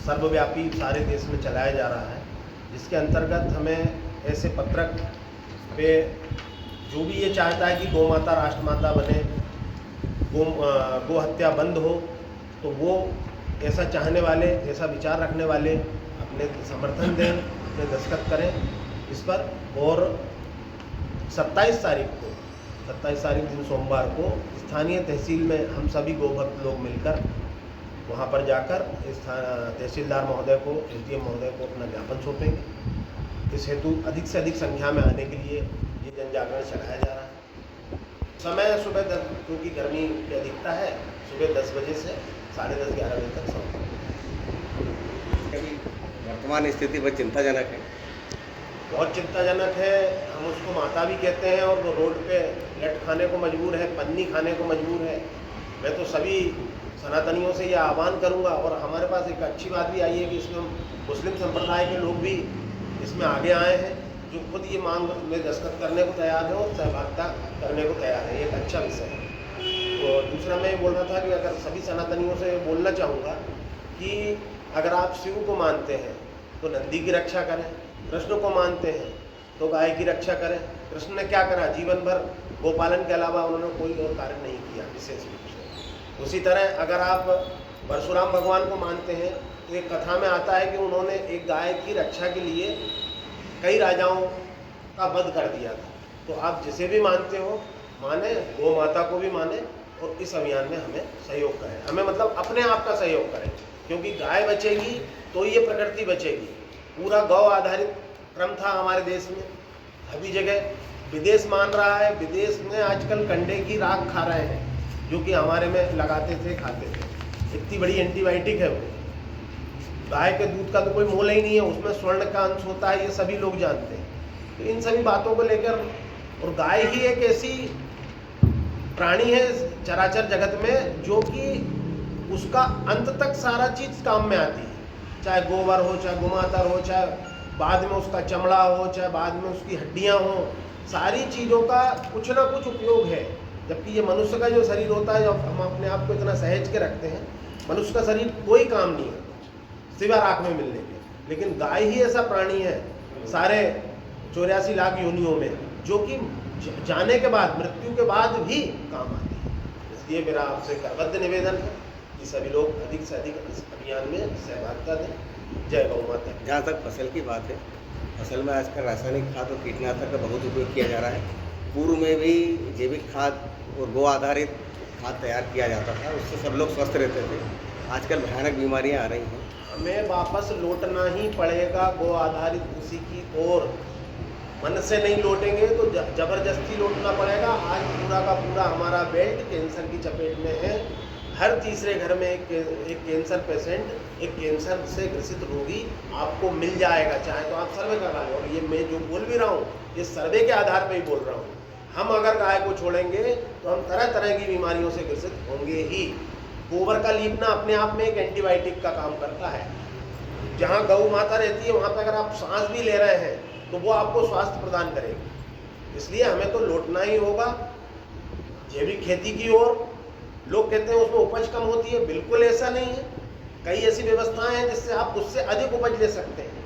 सर्वव्यापी सारे देश में चलाया जा रहा है, जिसके अंतर्गत हमें ऐसे पत्रक पे जो भी ये चाहता है कि गौ माता राष्ट्रमाता बने, गो हत्या बंद हो, तो वो ऐसा चाहने वाले, ऐसा विचार रखने वाले अपने समर्थन दें, अपने दस्तखत करें इस पर। और 27 तारीख दिन सोमवार को स्थानीय तहसील में हम सभी गोभक्त लोग मिलकर वहाँ पर जाकर तहसीलदार महोदय को, एसडीएम महोदय को अपना ज्ञापन सौंपेंगे। इस हेतु अधिक से अधिक संख्या में आने के लिए ये जन जागरण चलाया जा रहा है। समय सुबह 10, क्योंकि गर्मी की अधिकता है, सुबह 10 बजे से 10:30-11 बजे तक समय। वर्तमान स्थिति बहुत चिंताजनक है। बहुत चिंताजनक है। हम उसको माता भी कहते हैं, और वो रोड पे लट खाने को मजबूर है, पन्नी खाने को मजबूर है। मैं तो सभी सनातनियों से यह आह्वान करूंगा, और हमारे पास एक अच्छी बात भी आई है कि इसमें मुस्लिम संप्रदाय के लोग भी इसमें आगे आए हैं, जो खुद ये मांग में दस्तखत करने को तैयार है और सहभागिता करने को तैयार है। ये एक अच्छा विषय है। तो दूसरा मैं ये बोल रहा था कि अगर सभी सनातनियों से बोलना चाहूँगा कि अगर आप शिव को मानते हैं तो नंदी की रक्षा करें, कृष्ण को मानते हैं तो गाय की रक्षा करें। कृष्ण ने क्या करा, जीवन भर गोपालन के अलावा उन्होंने कोई और कार्य नहीं किया विशेष रूप से। उसी तरह अगर आप परशुराम भगवान को मानते हैं तो एक कथा में आता है कि उन्होंने एक गाय की रक्षा के लिए कई राजाओं का वध कर दिया था। तो आप जिसे भी मानते हो माने, गौ माता को भी माने, और इस अभियान में हमें सहयोग करें। हमें मतलब अपने आप का सहयोग करें, क्योंकि गाय बचेगी तो ये प्रकृति बचेगी। पूरा गौ आधारित क्रम था हमारे देश में। अभी जगह विदेश मान रहा है, विदेश में आजकल कंडे की राख खा रहे हैं, जो कि हमारे में लगाते थे, खाते थे। इतनी बड़ी एंटीबायोटिक है वो। गाय के दूध का तो कोई मोल ही नहीं है, उसमें स्वर्ण का अंश होता है, ये सभी लोग जानते हैं। तो इन सभी बातों को लेकर, और गाय ही एक ऐसी प्राणी है चराचर जगत में जो कि उसका अंत तक सारा चीज काम में आती है। चाहे गोबर हो, चाहे गोमातर हो, चाहे बाद में उसका चमड़ा हो, चाहे बाद में उसकी हड्डियां हो, सारी चीज़ों का कुछ ना कुछ उपयोग है। जबकि ये मनुष्य का जो शरीर होता है, जब हम अपने आप को इतना सहेज के रखते हैं, मनुष्य का शरीर कोई काम नहीं है सिवाय राख में मिलने के। लेकिन गाय ही ऐसा प्राणी है सारे 84 लाख योनियों में, जो कि जाने के बाद, मृत्यु के बाद भी काम आती है। इसलिए मेरा आपसे करबद्ध निवेदन है कि सभी लोग अधिक से अधिक इस अभियान में सहभागिता दें। जय गौ माता। जहाँ तक फसल की बात है, फसल में आजकल रासायनिक खाद और कीटनाशक का बहुत उपयोग किया जा रहा है। पूर्व में भी जैविक खाद और गो आधारित खाद तैयार किया जाता था, उससे सब लोग स्वस्थ रहते थे। आजकल भयानक बीमारियाँ आ रही हैं। हमें वापस लौटना ही पड़ेगा गो आधारित कृषि की ओर। मन से नहीं लौटेंगे तो जबरदस्ती लौटना पड़ेगा। आज पूरा का पूरा हमारा बेल्ट कैंसर की चपेट में है। हर तीसरे घर में एक कैंसर पेशेंट, एक कैंसर से ग्रसित रोगी आपको मिल जाएगा। चाहे तो आप सर्वे करा लो। और ये मैं जो बोल भी रहा हूँ, ये सर्वे के आधार पर ही बोल रहा हूँ। हम अगर गाय को छोड़ेंगे तो हम तरह तरह की बीमारियों से ग्रसित होंगे ही। गोबर का लीपना अपने आप में एक एंटीबायोटिक का काम करता है। जहाँ गौ माता रहती है वहाँ पर अगर आप सांस भी ले रहे हैं तो वो आपको स्वास्थ्य प्रदान करेगी। इसलिए हमें तो लौटना ही होगा जैविक खेती की ओर। लोग कहते हैं उसमें उपज कम होती है, बिल्कुल ऐसा नहीं है। कई ऐसी व्यवस्थाएं हैं जिससे आप उससे अधिक उपज ले सकते हैं।